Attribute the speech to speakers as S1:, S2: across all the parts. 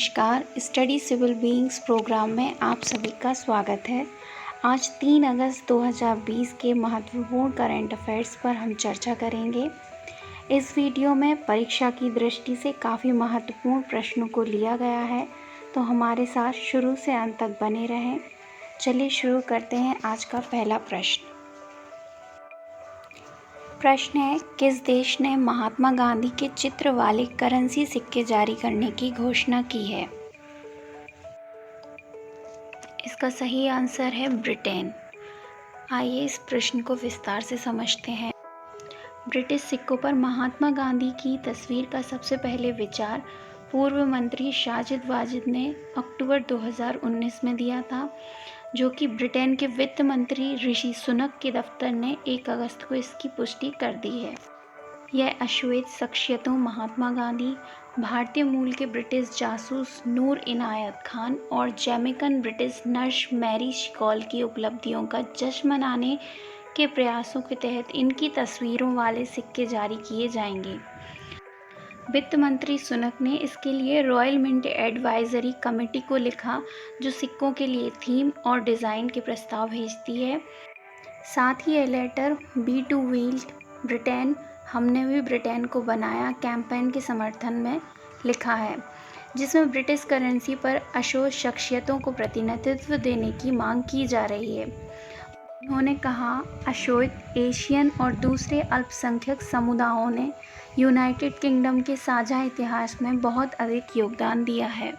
S1: नमस्कार, study civil beings programme में आप सभी का स्वागत है। आज 3 अगस्त 2020 के महत्वपूर्ण करंट अफेयर्स पर हम चर्चा करेंगे। इस वीडियो में परीक्षा की दृष्टि से काफ़ी महत्वपूर्ण प्रश्नों को लिया गया है, तो हमारे साथ शुरू से अंत तक बने रहें। चलिए शुरू करते हैं आज का पहला प्रश्न। प्रश्न है, किस देश ने महात्मा गांधी के चित्र वाले करेंसी सिक्के जारी करने की घोषणा की है? इसका सही आंसर है ब्रिटेन। आइए इस प्रश्न को विस्तार से समझते हैं। ब्रिटिश सिक्कों पर महात्मा गांधी की तस्वीर का सबसे पहले विचार पूर्व मंत्री साजिद वाजिद ने अक्टूबर 2019 में दिया था, जो कि ब्रिटेन के वित्त मंत्री ऋषि सुनक के दफ्तर ने 1 अगस्त को इसकी पुष्टि कर दी है। यह अश्वेत शख्सियतों महात्मा गांधी, भारतीय मूल के ब्रिटिश जासूस नूर इनायत खान और जैमेकन ब्रिटिश नर्स मैरी शिकॉल की उपलब्धियों का जश्न मनाने के प्रयासों के तहत इनकी तस्वीरों वाले सिक्के जारी किए जाएंगे। वित्त मंत्री सुनक ने इसके लिए रॉयल मिंट एडवाइजरी कमेटी को लिखा, जो सिक्कों के लिए थीम और डिज़ाइन के प्रस्ताव भेजती है। साथ ही यह letter B to wheeled Britain, हमने भी ब्रिटेन को बनाया कैंपेन के समर्थन में लिखा है, जिसमें ब्रिटिश करेंसी पर अशोक शख्सियतों को प्रतिनिधित्व देने की मांग की जा रही है। उन्होंने कहा, अशोक एशियन और दूसरे अल्पसंख्यक समुदायों ने यूनाइटेड किंगडम के साझा इतिहास में बहुत अधिक योगदान दिया है।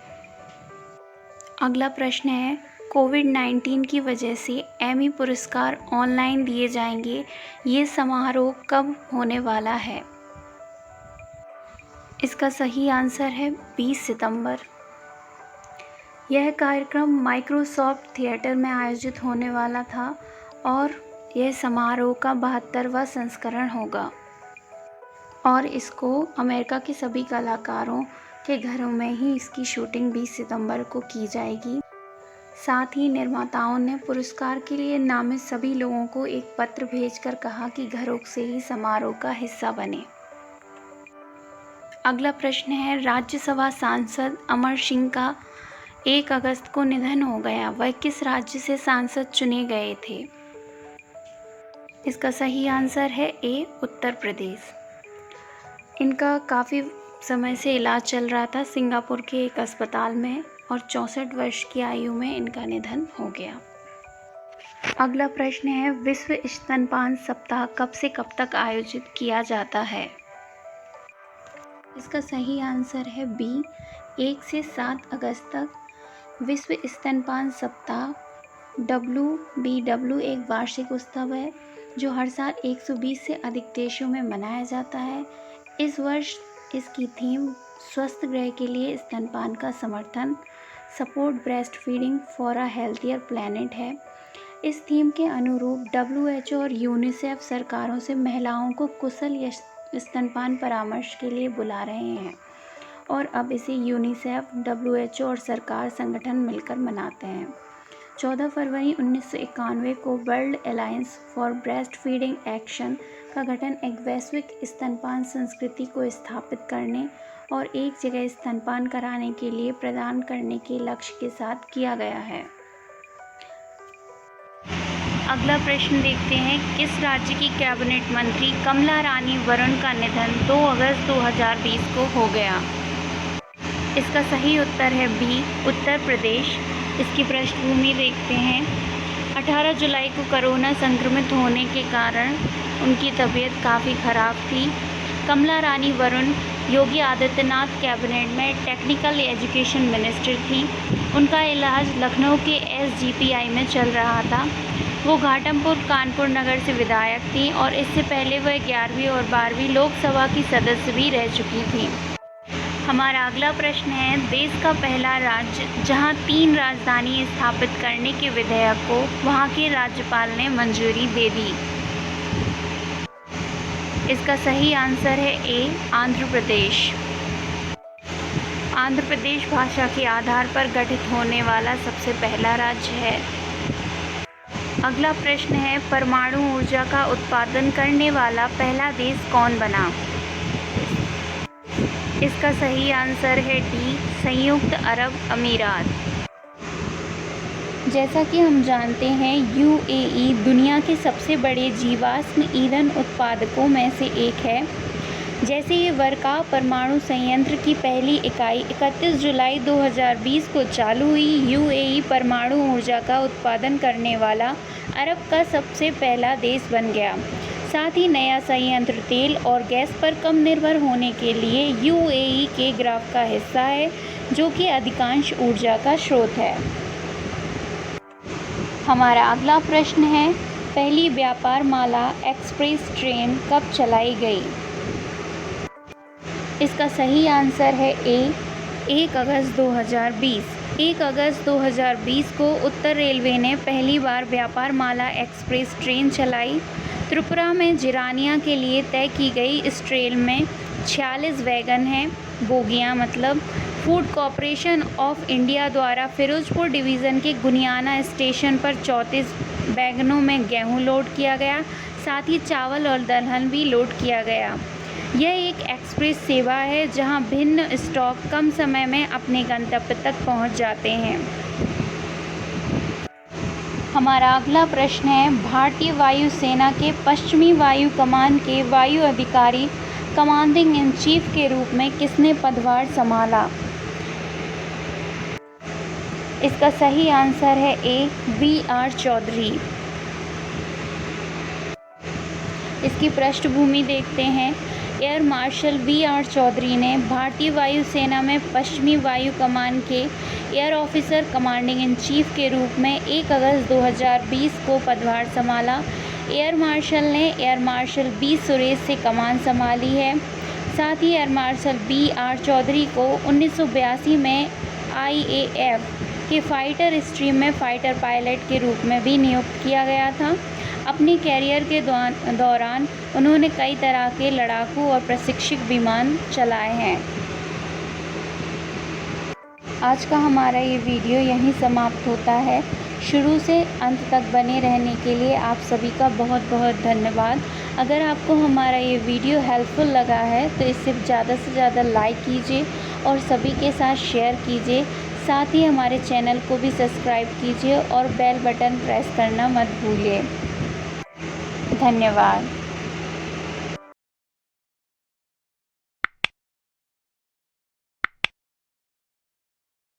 S1: अगला प्रश्न है, कोविड-19 की वजह से एमी पुरस्कार ऑनलाइन दिए जाएंगे, ये समारोह कब होने वाला है? इसका सही आंसर है 20 सितंबर। यह कार्यक्रम माइक्रोसॉफ्ट थिएटर में आयोजित होने वाला था और यह समारोह का 72वां संस्करण होगा और इसको अमेरिका के सभी कलाकारों के घरों में ही इसकी शूटिंग 20 सितंबर को की जाएगी। साथ ही निर्माताओं ने पुरस्कार के लिए नामित सभी लोगों को एक पत्र भेजकर कहा कि घरों से ही समारोह का हिस्सा बने। अगला प्रश्न है, राज्यसभा सांसद अमर सिंह का 1 अगस्त को निधन हो गया। वह किस राज्य से सांसद चुने गए थे? इसका सही आंसर है ए, उत्तर प्रदेश। इनका काफ़ी समय से इलाज चल रहा था सिंगापुर के एक अस्पताल में और 64 वर्ष की आयु में इनका निधन हो गया। अगला प्रश्न है, विश्व स्तनपान सप्ताह कब से कब तक आयोजित किया जाता है? इसका सही आंसर है बी, 1 से 7 अगस्त तक। विश्व स्तनपान सप्ताह WBW एक वार्षिक उत्सव है जो हर साल 120 से अधिक देशों में मनाया जाता है। इस वर्ष इसकी थीम स्वस्थ ग्रह के लिए स्तनपान का समर्थन, support breast feeding for a healthier planet है। इस थीम के अनुरूप WHO और यूनिसेफ सरकारों से महिलाओं को कुशल स्तनपान परामर्श के लिए बुला रहे हैं और अब इसे यूनिसेफ, WHO और सरकार संगठन मिलकर मनाते हैं। 14 फरवरी 1991 को world alliance for breast feeding action का गठन एक वैश्विक स्तनपान संस्कृति को स्थापित करने और एक जगह स्तनपान कराने के लिए प्रदान करने के लक्ष्य के साथ किया गया है। अगला प्रश्न देखते हैं, किस राज्य की कैबिनेट मंत्री कमला रानी वरुण का निधन 2 अगस्त 2020 को हो गया? इसका सही उत्तर है बी, उत्तर प्रदेश। इसकी पृष्ठभूमि देखते हैं। 18 जुलाई को कोरोना संक्रमित होने के कारण उनकी तबीयत काफ़ी ख़राब थी। कमला रानी वरुण योगी आदित्यनाथ कैबिनेट में टेक्निकल एजुकेशन मिनिस्टर थी। उनका इलाज लखनऊ के SGPI में चल रहा था। वो घाटमपुर कानपुर नगर से विधायक थी और इससे पहले वह 11वीं और 12वीं लोकसभा की सदस्य भी रह चुकी थी। हमारा अगला प्रश्न है, देश का पहला राज्य जहां 3 राजधानी स्थापित करने के विधेयक को वहां के राज्यपाल ने मंजूरी दे दी। इसका सही आंसर है ए, आंध्र प्रदेश। आंध्र प्रदेश भाषा के आधार पर गठित होने वाला सबसे पहला राज्य है। अगला प्रश्न है, परमाणु ऊर्जा का उत्पादन करने वाला पहला देश कौन बना? इसका सही आंसर है डी, संयुक्त अरब अमीरात। जैसा कि हम जानते हैं, यूएई दुनिया के सबसे बड़े जीवाश्म ईंधन उत्पादकों में से एक है। जैसे ये वर्का परमाणु संयंत्र की पहली इकाई 31 जुलाई 2020 को चालू हुई, यूएई परमाणु ऊर्जा का उत्पादन करने वाला अरब का सबसे पहला देश बन गया। साथ ही नया संयंत्र तेल और गैस पर कम निर्भर होने के लिए यूएई के ग्राफ का हिस्सा है, जो कि अधिकांश ऊर्जा का स्रोत है। हमारा अगला प्रश्न है, पहली व्यापार माला एक्सप्रेस ट्रेन कब चलाई गई? इसका सही आंसर है ए, 1 अगस्त 2020। 1 अगस्त 2020 को उत्तर रेलवे ने पहली बार व्यापार माला एक्सप्रेस ट्रेन चलाई। त्रिपुरा में जिरानिया के लिए तय की गई इस ट्रेन में 46 वैगन हैं, बोगियां मतलब। फूड कॉरपोरेशन ऑफ इंडिया द्वारा फिरोजपुर डिवीज़न के गुनियाना स्टेशन पर 34 वैगनों में गेहूं लोड किया गया। साथ ही चावल और दलहन भी लोड किया गया। यह एक एक्सप्रेस सेवा है जहां भिन्न स्टॉक कम समय में अपने गंतव्य तक पहुंच जाते हैं। हमारा अगला प्रश्न है, भारतीय वायुसेना के पश्चिमी वायु कमान के वायु अधिकारी कमांडिंग इन चीफ के रूप में किसने पदभार संभाला? इसका सही आंसर है ए, वी.आर. चौधरी। इसकी पृष्ठभूमि देखते हैं। Air marshal VR. चौधरी ने भारतीय वायुसेना में पश्चिमी वायु कमान के air officer commanding in chief के रूप में 1 अगस्त 2020 को पदभार संभाला। एयर मार्शल ने एयर मार्शल बी सुरेश से कमान संभाली है। साथ ही एयर मार्शल वी.आर. चौधरी को 1982 में IAF के फाइटर स्ट्रीम में फाइटर पायलट के रूप में भी नियुक्त किया गया था। अपने कैरियर के दौरान उन्होंने कई तरह के लड़ाकू और प्रशिक्षित विमान चलाए हैं। आज का हमारा ये वीडियो यहीं समाप्त होता है। शुरू से अंत तक बने रहने के लिए आप सभी का बहुत बहुत धन्यवाद। अगर आपको हमारा ये वीडियो हेल्पफुल लगा है तो इसे ज़्यादा से ज़्यादा लाइक कीजिए और सभी के साथ शेयर कीजिए। साथ ही हमारे चैनल को भी सब्सक्राइब कीजिए और बेल बटन प्रेस करना मत भूलिए। धन्यवाद।